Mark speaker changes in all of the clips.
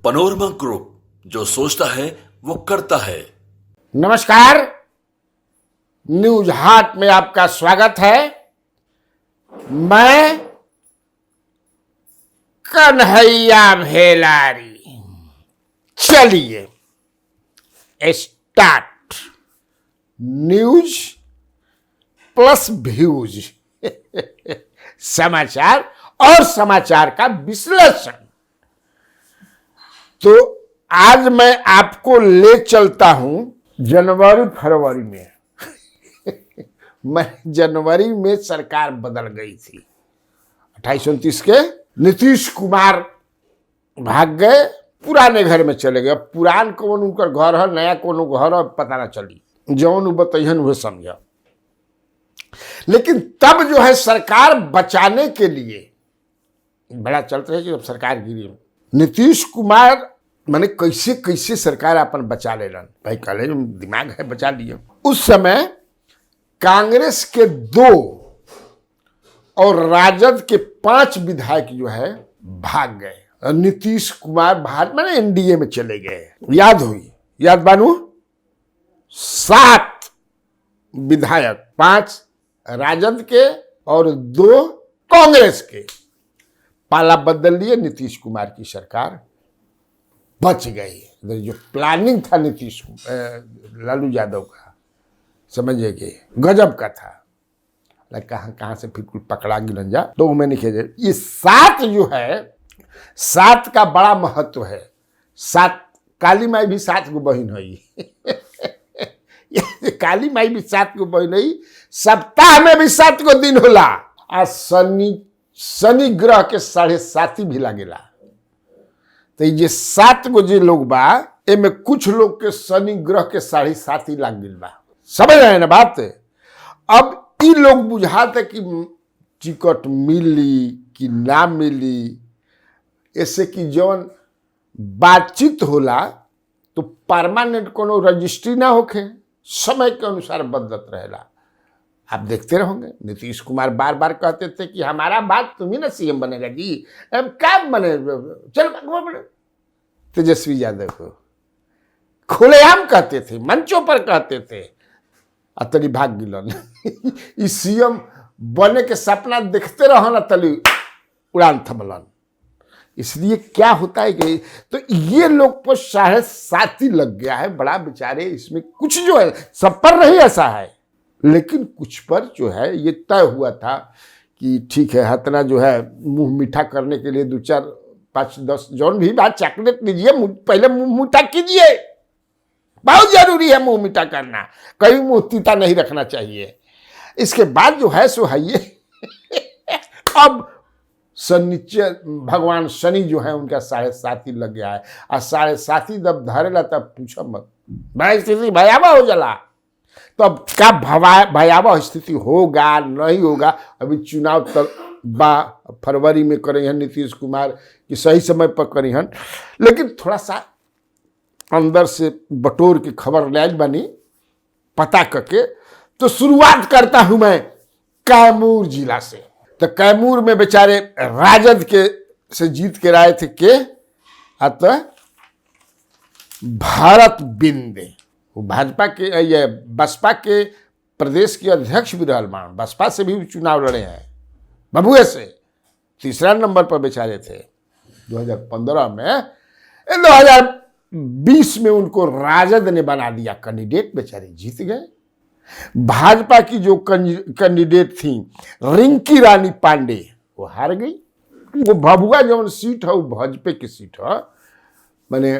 Speaker 1: Panorama group, जो सोचता है वो करता है।
Speaker 2: नमस्कार, न्यूज हाट में आपका स्वागत है। मैं कन्हैया भेलारी। चलिए स्टार्ट। न्यूज प्लस व्यूज समाचार और समाचार का विश्लेषण। तो आज मैं आपको ले चलता हूं जनवरी फरवरी में। जनवरी में सरकार बदल गई थी 28-29 के। नीतीश कुमार भाग गए, पुराने घर में चले गए। पुरान कौन उनका घर है, नया कौन घर है, पता ना चली। जौन बतैहन हुए समझा। लेकिन तब जो है सरकार बचाने के लिए बड़ा चलता है कि जब सरकार गिरी, नीतीश कुमार माने कैसे कैसे सरकार अपन बचा ले रन भाई। कल दिमाग है, बचा लिए। उस समय कांग्रेस के 2 और राजद के 5 विधायक जो है भाग गए। नीतीश कुमार भाजपा माने एनडीए में चले गए। याद बानू 7 विधायक, 5 राजद के और 2 कांग्रेस के पाला बदल लिए। नीतीश कुमार की सरकार बच गई। जो प्लानिंग था नीतीश लालू यादव का, समझिए कि गजब का था। कहाँ से फिर कुछ पकड़ा गिरंजा तो मैं नहीं खेजे। ये 7 जो है, 7 का बड़ा महत्व है। 7 काली माई भी 7 गो बहन है। काली माई भी 7 गो बहन है। सप्ताह में भी 7 गो दिन होला। आज शनि ग्रह के 7.5 भी लागेला। तो ये 7 गो जे लोग बा, एमे कुछ लोग के शनि ग्रह के 7.5 लाग गई बा। समझ रहे हैं ना बात। अब इ लोग बुझाते कि टिकट मिली कि ना मिली, ऐसे कि जौन बातचीत होला तो परमानेंट कोनो रजिस्ट्री ना होखे, समय के अनुसार बदलत रहेला। आप देखते रहोगे नीतीश कुमार बार बार कहते थे कि हमारा बात तुम ही ना सीएम बनेगा जी। अब क्या बने, चल। तेजस्वी यादव को खुलेआम कहते थे, मंचों पर कहते थे। अतरी भाग गिलन। इस सीएम बने के सपना देखते रहो ना, तली उड़ान थमलन। इसलिए क्या होता है कि तो ये लोग पर 7.5 लग गया है। बड़ा बेचारे, इसमें कुछ जो है सब पर नहीं ऐसा है, लेकिन कुछ पर जो है ये तय हुआ था कि ठीक है, हतना जो है मुंह मीठा करने के लिए 2, 4, 5, 10 जौन भी बात चॉकलेट लीजिए, पहले मुंह मीठा कीजिए। बहुत जरूरी है मुंह मीठा करना, कहीं मुंह तीता नहीं रखना चाहिए। इसके बाद जो है सो है ये। अब शनिचर भगवान शनि जो है उनका 7.5 लग गया है। और 7.5 जब धरेला तब पूछो मत, बड़ा स्थिति भयावह हो जाला। तो अब क्या भयावह स्थिति होगा नहीं होगा, अभी चुनाव तक बा फरवरी में करे हैं नीतीश कुमार कि सही समय पर करी हैं। लेकिन थोड़ा सा अंदर से बटोर की खबर ले बनी पता करके। तो शुरुआत करता हूं मैं कैमूर जिला से। तो कैमूर में बेचारे राजद के से जीत के आए थे के अतः भारत बिंदे, वो भाजपा के ये बसपा के प्रदेश के अध्यक्ष भी रहल मान, बसपा से भी चुनाव लड़े हैं बबुए से। 3रा नंबर पर बेचारे थे 2015 में। 2020 में उनको राजद ने बना दिया कैंडिडेट, बेचारे जीत गए। भाजपा की जो कैंडिडेट थी रिंकी रानी पांडे, वो हार गई। वो भभुआ जो सीट है वो भाजपा की सीट है, मैंने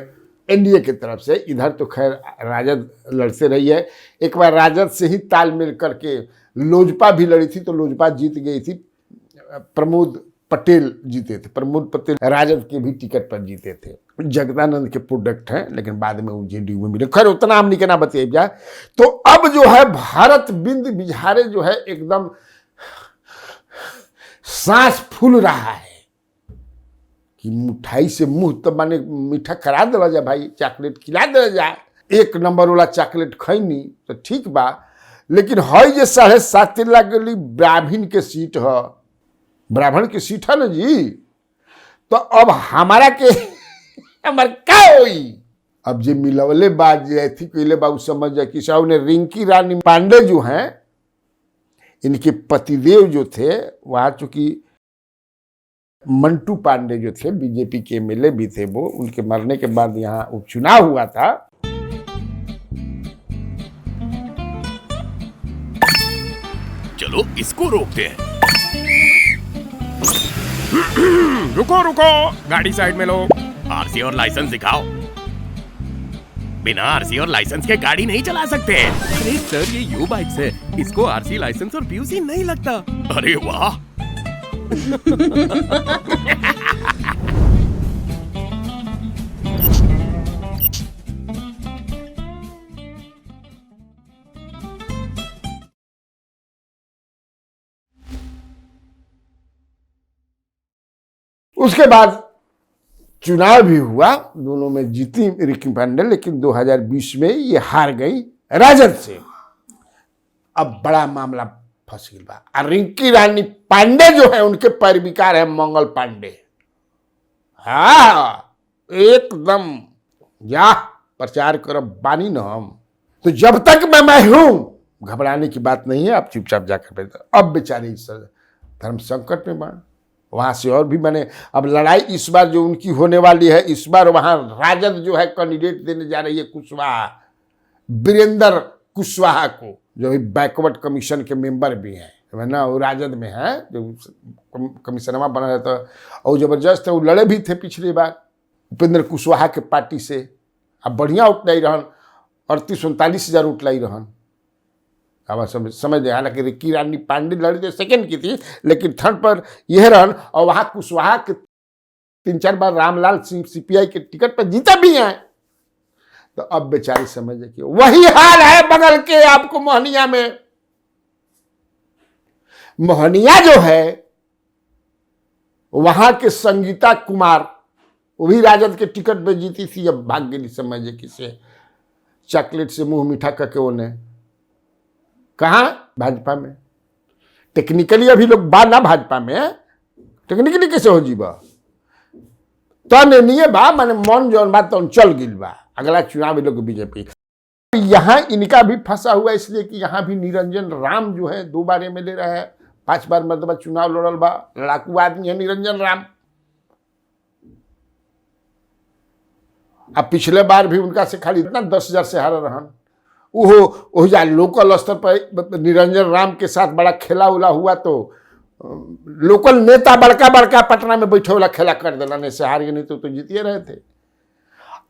Speaker 2: एनडीए की तरफ से। इधर तो खैर राजद लड़ते रही है। एक बार राजद से ही तालमेल करके लोजपा भी लड़ी थी, तो लोजपा जीत गई थी। प्रमोद पटेल जीते थे। प्रमोद पटेल राजद के भी टिकट पर जीते थे। जगदानंद के प्रोडक्ट हैं, लेकिन बाद में वो जेडीयू में मिले। खैर उतना हम नहीं कहना बताइए। तो अब जो है भारत बिंद बिहारे जो है एकदम सांस फूल रहा है कि मिठाई से मुंह तो माने मीठा करा दिला जाए भाई, चॉकलेट खिला दिला जाए। 1 नंबर वाला चॉकलेट खैनी तो ठीक बा, लेकिन हई जे 7.5 लाख गली ब्राह्मण के सीट है, ब्राह्मण की सीट है ना जी। तो अब हमारा के हमार का होई। अब जे मिलवले बात जे थी कइले बा उ समझ जा कि साहब ने रिंकी रानी पांडे जो हैं, इनके पतिदेव जो थे वहां, चूंकि मंटू पांडे जो थे बीजेपी के एमएलए भी थे, वो उनके मरने के बाद यहाँ उपचुनाव हुआ था।
Speaker 3: चलो इसको रोकते हैं।
Speaker 4: रुको रुको, गाड़ी साइड में लो।
Speaker 3: आरसी और लाइसेंस दिखाओ। बिना आरसी और लाइसेंस के गाड़ी नहीं चला सकते।
Speaker 4: अरे सर, ये यू बाइक्स है, इसको आरसी लाइसेंस और पीयूसी नहीं लगता।
Speaker 3: अरे वाह।
Speaker 2: उसके बाद चुनाव भी हुआ, दोनों में जीती रिंकी पांडे, लेकिन 2020 में ये हार गई राजद से। अब बड़ा मामला फंस गई बा। और रिंकी रानी पांडे जो है उनके पैरविकार है मंगल पांडे। हाँ, एकदम या प्रचार करब बानी न हम। तो जब तक मैं हूं, घबराने की बात नहीं है, आप चुपचाप जाकर बैठ। अब बेचारे धर्म संकट में बन, वहां से और भी बने। अब लड़ाई इस बार जो उनकी होने वाली है, इस बार वहां राजद जो है कैंडिडेट देने जा रही है कुशवाहा, वीरेंद्र कुशवाहा को, जो बैकवर्ड कमीशन के मेंबर भी हैं, है ना, वो राजद में है, जो कमिश्नरमा बना रहता है। और जबरदस्त है, वो लड़े भी थे पिछली बार उपेंद्र कुशवाहा के पार्टी से। अब बढ़िया उठलाई रहन, 38-39 हजार उठलाई रहन। अब समझ रहे, हालांकि रिंकी रानी पांडे लड़ी तो सेकंड की थी, लेकिन थर्ड पर यह रहन। और वहां कुशवाहा के 3-4 बार रामलाल सिंह सीपीआई के टिकट पर जीता भी है। तो अब बेचारी समझ कि वही हाल है बगल के आपको मोहनिया में। मोहनिया जो है वहां के संगीता कुमार, वो भी राजद के टिकट पे जीती थी, अब भाग गई समझे किसे चॉकलेट से मुंह मीठा करके। उन्हें कहा भाजपा में टेक्निकली अभी लोग बा ना, भाजपा में टेक्निकली कैसे हो जीबा, तो नहीं बा, माने मन जौन बात तो चल गिल बा। अगला चुनाव लोग बीजेपी। यहां इनका भी फंसा हुआ, इसलिए कि यहां भी निरंजन राम जो है 2 बार एमएलए रहा है, 5 बार मतलब चुनाव लड़ल बा, लड़ाकू आदमी है निरंजन राम। अब पिछले बार भी उनका से खाली इतना 10,000 से हारा रहन। वो जा लोकल स्तर पर निरंजन राम के साथ बड़ा खेला उला हुआ, तो लोकल नेता बड़का बड़का पटना में बैठे वाला खेला कर देना, नहीं से हार गए, नहीं तो जीतिए रहे थे।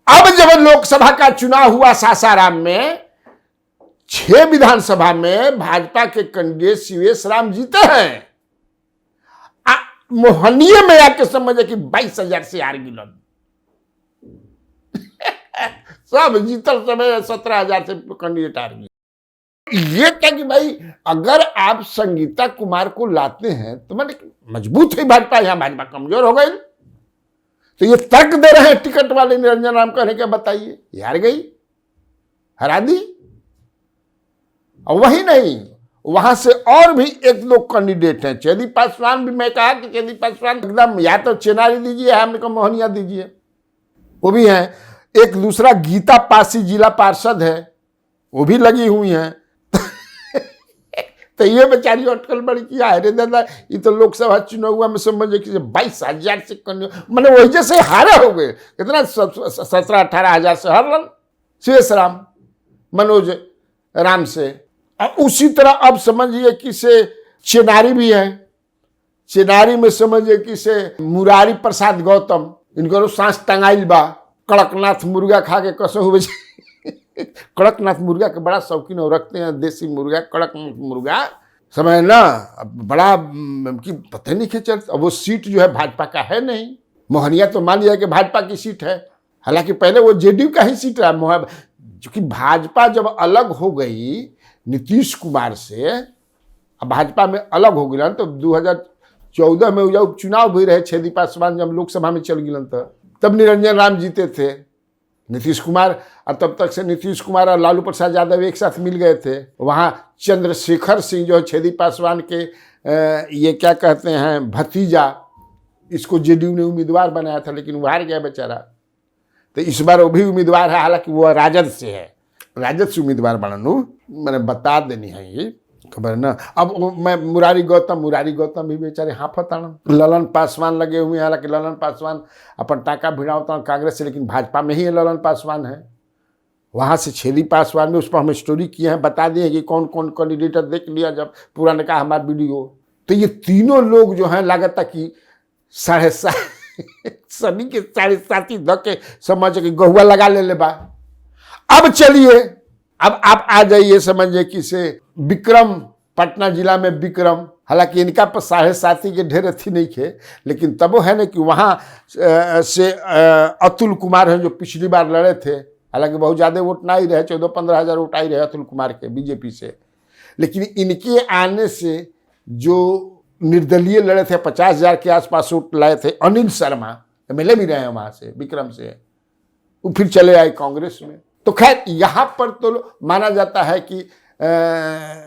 Speaker 2: अब जब लोकसभा का चुनाव हुआ सासाराम में, 6 विधानसभा में भाजपा के कैंडिडेट शिवेश राम जीते हैं। मोहनिये में आके समझे कि 22,000 से हार गिलन। सब जीतल समय 17,000 से कैंडिडेट हार गए। ये क्या कि भाई अगर आप संगीता कुमार को लाते हैं तो मैंने मजबूत है भाजपा, यहां भाजपा कमजोर हो गई। तो ये तर्क दे रहे हैं टिकट वाले निरंजन राम कहने क्या बताइए, हार गई, हरा दी। और वही नहीं, वहां से और भी 1-2 कैंडिडेट हैं। चेदी पासवान भी, मैं कहा कि चेदी पासवान एकदम या तो चेनारी दीजिए, हमने कहा मोहनिया दीजिए, वो भी हैं। एक दूसरा गीता पासी जिला पार्षद है, वो भी लगी हुई हैं। तो ये बेचारी अटकल बड़ी किया है रे दादा, ये तो लोकसभा चुनाव हुआ में समझे कि 22,000 से मैंने वही जैसे हारे हो गए, कितना 17-18 हजार से हारलन शेष राम मनोज राम से। और उसी तरह अब समझिए कि से चेनारी भी है, चेनारी में समझिए कि से मुरारी प्रसाद गौतम, इनको सांस टंगाइल बा, कड़कनाथ मुर्गा खा के कसो हुए। कड़कनाथ मुर्गा के बड़ा शौकीन हो, रखते हैं देसी मुर्गा, कड़कनाथ मुर्गा समझ ना, बड़ा कि पता नहीं क्या चलता। अब वो सीट जो है भाजपा का है नहीं, मोहनिया तो मान लिया कि भाजपा की सीट है, हालांकि पहले वो जेडीयू का ही सीट रहा। क्योंकि भाजपा जब अलग हो गई नीतीश कुमार से, अब भाजपा में अलग हो गई तो 2014 में उपचुनाव भी रहे, छेदी पासवान जब लोकसभा में चल गई तब निरंजन राम जीते थे, नीतीश कुमार, और तब तक से नीतीश कुमार और लालू प्रसाद यादव एक साथ मिल गए थे। वहाँ चंद्रशेखर सिंह जो छेदी पासवान के ये क्या कहते हैं भतीजा, इसको जेडीयू ने उम्मीदवार बनाया था, लेकिन वो हार गया बेचारा। तो इस बार वो भी उम्मीदवार है, हालांकि वो राजद से है, राजद से उम्मीदवार बनू मैंने बता देनी है ये खबर ना। अब मैं मुरारी गौतम भी बेचारे हाफत आना। ललन पासवान लगे हुए हैं, हालांकि ललन पासवान अपन टाका भिड़ावता कांग्रेस से, लेकिन भाजपा में ही है ललन पासवान है। वहाँ से छेदी पासवान में, उस पर हम स्टोरी किए हैं, बता दिए कि कौन कौन कैंडिडेट देख लिया जब पूरा ने कहा हमारा वीडियो। तो ये तीनों लोग जो हैं लागत कि 7.5 सनी के 7.5 धक्के समझ के गहुआ लगा ले बा। अब चलिए, अब आप आ जाइए समझिए कि से विक्रम, पटना जिला में विक्रम, हालांकि इनका पर 7.5 के ढेर अथी नहीं थे, लेकिन तब वो है ना कि वहाँ से अतुल कुमार हैं जो पिछली बार लड़े थे, हालांकि बहुत ज़्यादा वोट ना ही रहे, 14-15 हज़ार वोट आई रहे अतुल कुमार के बीजेपी से, लेकिन इनके आने से जो निर्दलीय लड़े थे 50,000 के आसपास वोट लाए थे, अनिल शर्मा MLA भी रहे हैं वहाँ से विक्रम से, वो फिर चले आए कांग्रेस में। तो खैर यहाँ पर तो माना जाता है कि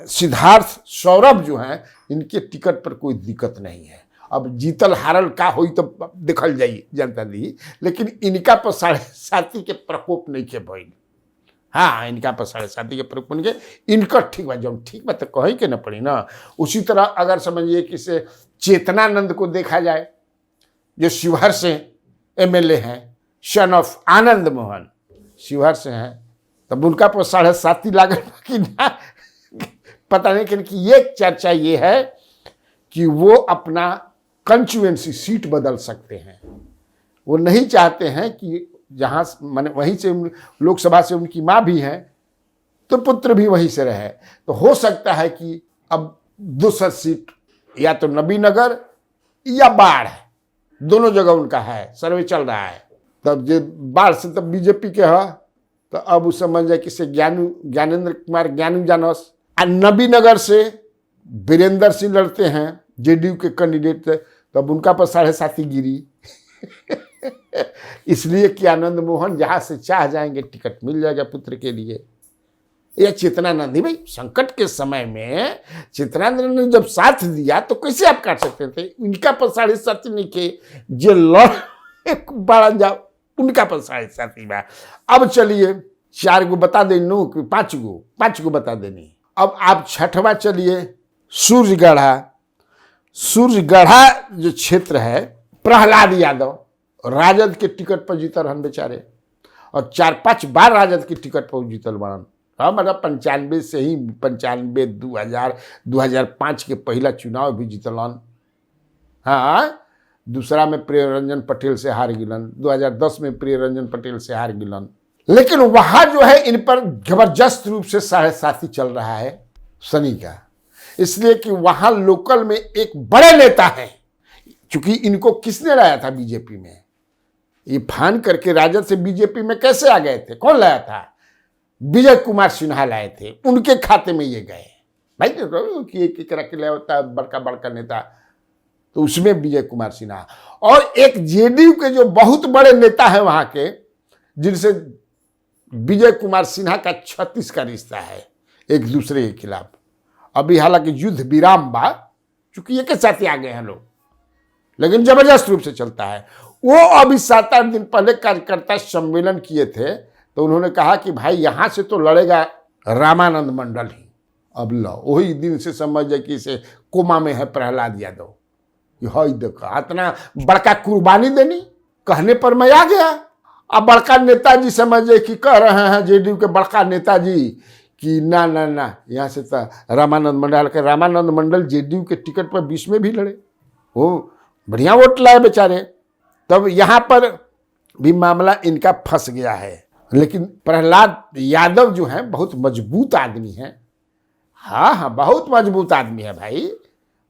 Speaker 2: सिद्धार्थ सौरभ जो हैं इनके टिकट पर कोई दिक्कत नहीं है। अब जीतल हारल का हुई तो देखल जाइए जनता दी, लेकिन इनका पर 7.5 के प्रकोप नहीं के भइल। हाँ, इनका पर 7.5 के प्रकोप नहीं के, इनका ठीक बा, जब ठीक बा तो कहीं के न पड़ी ना। उसी तरह अगर समझिए कि से चेतनानंद को देखा जाए जो शिवहर से MLA हैं, सन ऑफ आनंद मोहन, शिवहर से हैं, तब उनका पर 7.5 लागत कि ना पता नहीं, कि ये चर्चा ये है कि वो अपना कंस्टिट्यूएंसी सीट बदल सकते हैं। वो नहीं चाहते हैं कि जहाँ माने वहीं से लोकसभा से उनकी माँ भी हैं तो पुत्र भी वहीं से रहे, तो हो सकता है कि अब दूसरा सीट या तो नबीनगर या बाढ़, दोनों जगह उनका है, सर्वे चल रहा है। तब जो बाढ़ से तब बीजेपी के है, तो अब उस समझ जाए कि से ज्ञानेंद्र कुमार ज्ञानू जानस, और नबीनगर से वीरेंद्र सिंह लड़ते हैं JDU के कैंडिडेट, तब उनका पर 7.5 गिरी इसलिए कि आनंद मोहन जहाँ से चाह जाएंगे टिकट मिल जाएगा पुत्र के लिए। यह चेतनानंद ही भाई संकट के समय में चेतनानंद ने जब साथ दिया तो कैसे आप काट सकते थे। इनका पर 7.5 नहीं के जो लड़ बड़ा जाओ उनका पर 7.5 बा। अब चलिए 4 गो बता दें, नो 5 गो बता देनी। अब आप 6वां चलिए, सूर्यगढ़ा जो क्षेत्र है, प्रहलाद यादव राजद के टिकट पर जीतल हन बेचारे, और 4-5 बार राजद के टिकट पर जीतल बनन। हाँ, मतलब 95 से ही 95, 2000, 2005 के पहला चुनाव भी जीतलन। हाँ, दूसरा में प्रियरंजन पटेल से हार गिलन, 2010 में प्रियरंजन पटेल से हार गिलन, लेकिन वहां जो है इन पर जबरदस्त रूप से 7.5 चल रहा है सनी का, इसलिए कि वहां लोकल में एक बड़े नेता हैं। क्योंकि इनको किसने लाया था बीजेपी में, ये फान करके राजद से बीजेपी में कैसे आ गए थे, कौन लाया था? विजय कुमार सिन्हा लाए थे, उनके खाते में ये गए भाई। कि एक के लाया होता है बड़का नेता, तो उसमें विजय कुमार सिन्हा, और एक JDU के जो बहुत बड़े नेता है वहां के, जिनसे विजय कुमार सिन्हा का 36 का रिश्ता है एक दूसरे के खिलाफ। अभी हालांकि युद्ध विराम बा, चूंकि एक साथ ही आ गए हैं लोग, लेकिन जबरदस्त रूप से चलता है। वो अभी 7-8 दिन पहले कार्यकर्ता सम्मेलन किए थे, तो उन्होंने कहा कि भाई यहां से तो लड़ेगा रामानंद मंडल ही। अब लो वही दिन से समझ जाए कि इसे कोमा में है प्रहलाद यादव। देखो इतना बड़का कुर्बानी देनी, कहने पर मैं आ गया। अब बड़का नेताजी समझे कि कह रहे हैं JDU के बड़का नेताजी कि ना ना ना, यहाँ से तो रामानंद मंडल JDU के टिकट पर 20 में भी लड़े, वो बढ़िया वोट लाए बेचारे। तब यहाँ पर भी मामला इनका फंस गया है। लेकिन प्रहलाद यादव जो है बहुत मजबूत आदमी है। हाँ, बहुत मजबूत आदमी है भाई,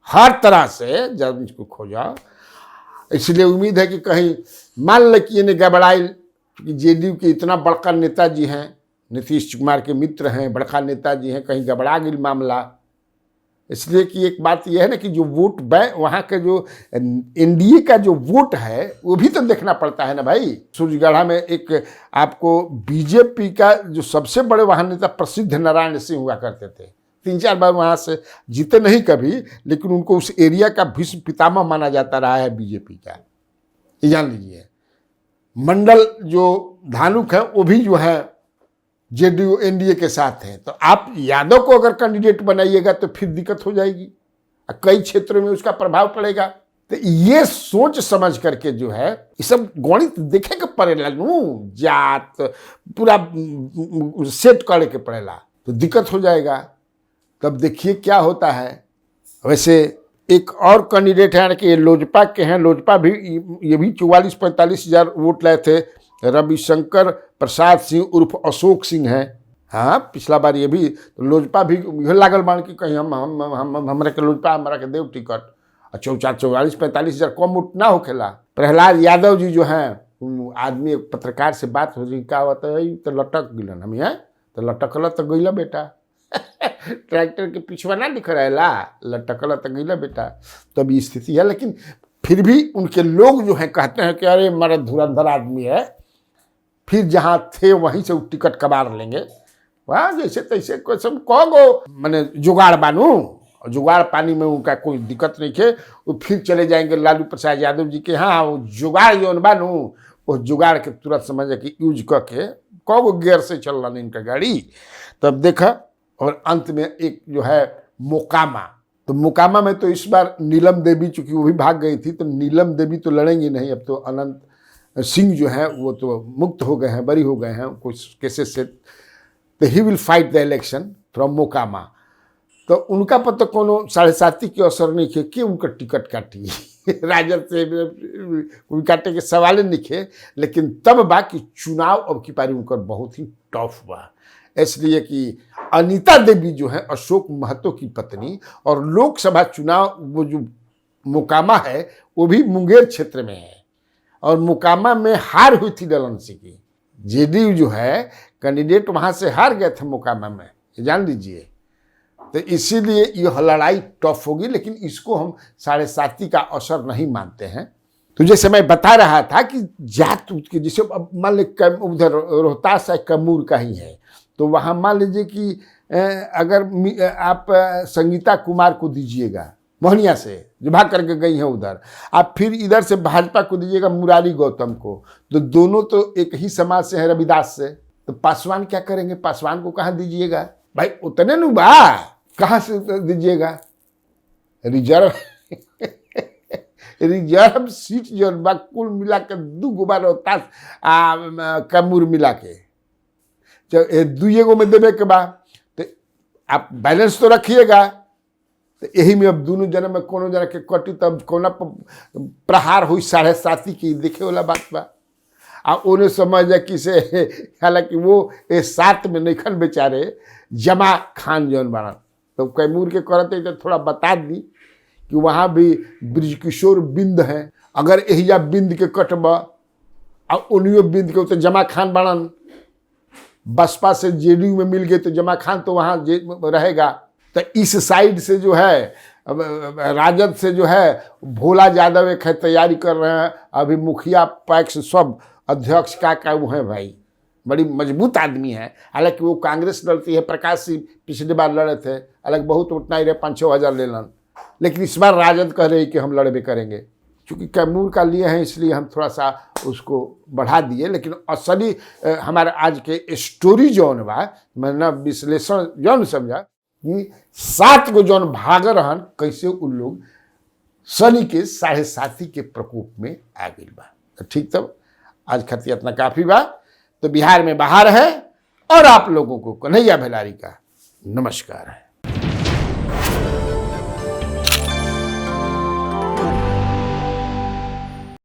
Speaker 2: हर तरह से जब इसको खोजा। इसलिए उम्मीद है कि कहीं मान ले कि इन्हें गड़बड़ाई, कि JDU के इतना बड़का नेताजी हैं, नीतीश कुमार के मित्र हैं, बड़का नेताजी हैं, कहीं गड़बड़ा गई मामला। इसलिए कि एक बात यह है ना कि जो वोट वहाँ के जो NDA का जो वोट है वो भी तो देखना पड़ता है ना भाई। सूर्यगढ़ा में एक आपको बीजेपी का जो सबसे बड़े वहाँ नेता प्रसिद्ध नारायण सिंह हुआ करते थे, 3-4 बार वहाँ से जीते नहीं कभी, लेकिन उनको उस एरिया का भीष्म पितामह माना जाता रहा है बीजेपी का, जान लीजिए। मंडल जो धानुक है वो भी जो है जेडीयू एनडीए के साथ हैं, तो आप यादव को अगर कैंडिडेट बनाइएगा तो फिर दिक्कत हो जाएगी, कई क्षेत्रों में उसका प्रभाव पड़ेगा। तो ये सोच समझ करके जो है ये सब गणित देखे के पड़ेला नू, जात पूरा सेट करे के पड़ेला, तो दिक्कत हो जाएगा। तब देखिए क्या होता है। वैसे एक और कैंडिडेट है कि ये लोजपा के हैं, लोजपा भी ये भी 44-45 हजार वोट लाए थे। रविशंकर प्रसाद सिंह उर्फ अशोक सिंह हैं। हाँ, पिछला बार ये भी तो लोजपा भी लागल बाण कि कहीं हम हमरा के लोजपा हमरा के देव टिकट। 44-45 हजार कम वोट ना होखेला। प्रहलाद यादव जी जो हैं, आदमी एक पत्रकार से बात हो रही, क्या होता है तो लटक गिलन हम यहाँ, तो लटकल तो गईला बेटा ट्रैक्टर के पिछवा ना लिख रहेला, लटकल तो गईला बेटा। तो अभी स्थिति है, लेकिन फिर भी उनके लोग जो हैं कहते हैं कि अरे हमारा धुरंधर आदमी है, फिर जहाँ थे वहीं से वो टिकट कबार लेंगे। वहाँ जैसे तैसे कोई सब कहो मैंने जुगाड़ बानू, जुगाड़ पानी में उनका कोई दिक्कत नहीं है। वो फिर चले जाएंगे लालू प्रसाद यादव जी के हाँ, वो जुगाड़ जो बानू, वो जुगाड़ के तुरंत समझे कि यूज करके कहो गियर से चल रहा इनका गाड़ी। तब देखा, और अंत में एक जो है मोकामा, तो मोकामा में तो इस बार नीलम देवी, चूंकि वो भी भाग गई थी, तो नीलम देवी तो लड़ेंगी नहीं। अब तो अनंत सिंह जो है वो तो मुक्त हो गए हैं, बरी हो गए हैं कुछ केसेस से, तो he will fight the election from Mokama. तो उनका पर तो कोनो 7.5 की असर नहीं खे कि उनका टिकट काटी राजद से कोई काटे के सवाल नहीं खे। लेकिन तब बाकी चुनाव अब की पारी उनका बहुत ही टफ हुआ, इसलिए कि अनीता देवी जो है अशोक महतो की पत्नी, और लोकसभा चुनाव वो जो मोकामा है वो भी मुंगेर क्षेत्र में है, और मोकामा में हार हुई थी ललन सिंह की। जेडीयू जो है कैंडिडेट वहाँ से हार गए थे मोकामा में, जान लीजिए। तो इसीलिए ये लड़ाई टफ होगी, लेकिन इसको हम 7.5 का असर नहीं मानते हैं। तो जैसे मैं बता रहा था कि जात के जैसे अब मान लीजिए उधर रोहतास है कैमूर का ही है, तो वहाँ मान लीजिए कि अगर आप संगीता कुमार को दीजिएगा मोहनिया से जो भाग करके गई हैं उधर, आप फिर इधर से भाजपा को दीजिएगा मुरारी गौतम को, तो दोनों तो एक ही समाज से हैं रविदास से। तो पासवान क्या करेंगे, पासवान को कहाँ दीजिएगा भाई, उतने नु बा कहाँ से दीजिएगा। रिजर्व रिजर्व सीट जो बा कुल मिला के 2 गो रोहतास कैमूर मिला के 2 गो में देवे के बा, तो आप बैलेंस तो रखिएगा। तो यही में अब दोनों जन में कोनो जन के कटी, तब कोना प्रहार हुई 7.5 की देखे वाला बात बा। आ उन्हें समझ है कि से हालांकि वो 7 में नईखन बेचारे जमा खान जौन बना, तो कैमूर के करते तो थोड़ा बता दी कि वहाँ भी ब्रिजकिशोर बिंद हैं। अगर एहिजा बिंद के कटबा आ उन्हीं बिंद के तो जमा खान बनन, बसपा से जेडीयू में मिल गए तो जमा खान तो वहाँ रहेगा। तो इस साइड से जो है राजद से जो है भोला यादव एक है तैयारी कर रहे हैं, अभी मुखिया पैक्स सब अध्यक्ष का वो है भाई, बड़ी मजबूत आदमी है। हालांकि वो कांग्रेस लड़ती है, प्रकाश सिंह पिछली बार लड़े थे, हालांकि बहुत उतना ही रहे 5-6 हज़ार ले लन, लेकिन इस बार राजद कह रही कि हम लड़बे करेंगे। चूँकि कैमूर का लिए हैं इसलिए हम थोड़ा सा उसको बढ़ा दिए, लेकिन असली हमारे आज के स्टोरी जौन बा, मैंने विश्लेषण जौन समझा कि 7 गो जौन भाग रहन कैसे उन लोग शनि के 7.5 के प्रकोप में आ गई बा। तो ठीक, तब आज खातिर इतना काफ़ी बा। तो बिहार में बाहर है, और आप लोगों को कन्हैया भेलारी का नमस्कार है।